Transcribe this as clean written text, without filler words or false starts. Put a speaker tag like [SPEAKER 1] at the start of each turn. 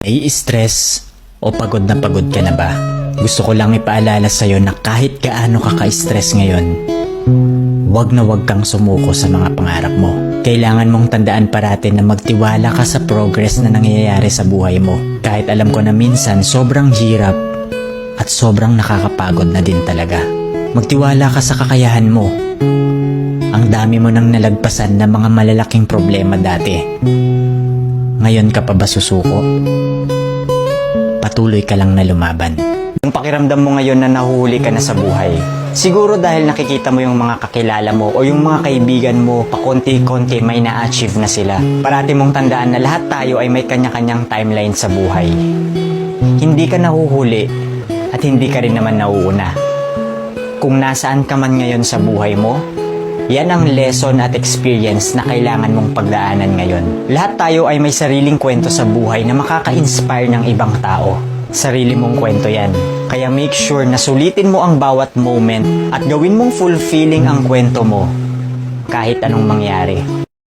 [SPEAKER 1] Nai-stress o pagod na pagod ka na ba? Gusto ko lang ipaalala sa'yo na kahit gaano ka ka-stress ngayon, wag na wag kang sumuko sa mga pangarap mo. Kailangan mong tandaan parati na magtiwala ka sa progress na nangyayari sa buhay mo. Kahit alam ko na minsan sobrang hirap at sobrang nakakapagod na din talaga. Magtiwala ka sa kakayahan mo. Ang dami mo nang nalagpasan na mga malalaking problema dati. Ngayon ka pa ba susuko? Patuloy ka lang na lumaban. Yung pakiramdam mo ngayon na nahuhuli ka na sa buhay, siguro dahil nakikita mo yung mga kakilala mo o yung mga kaibigan mo pakonti-konti may na-achieve na sila. Parati mong tandaan na lahat tayo ay may kanya-kanyang timeline sa buhay. Hindi ka nahuhuli at hindi ka rin naman nauuna. Kung nasaan ka man ngayon sa buhay mo, yan ang lesson at experience na kailangan mong pagdaanan ngayon. Lahat tayo ay may sariling kwento sa buhay na makaka-inspire ng ibang tao. Sarili mong kwento yan. Kaya make sure na sulitin mo ang bawat moment at gawin mong fulfilling ang kwento mo kahit anong mangyari.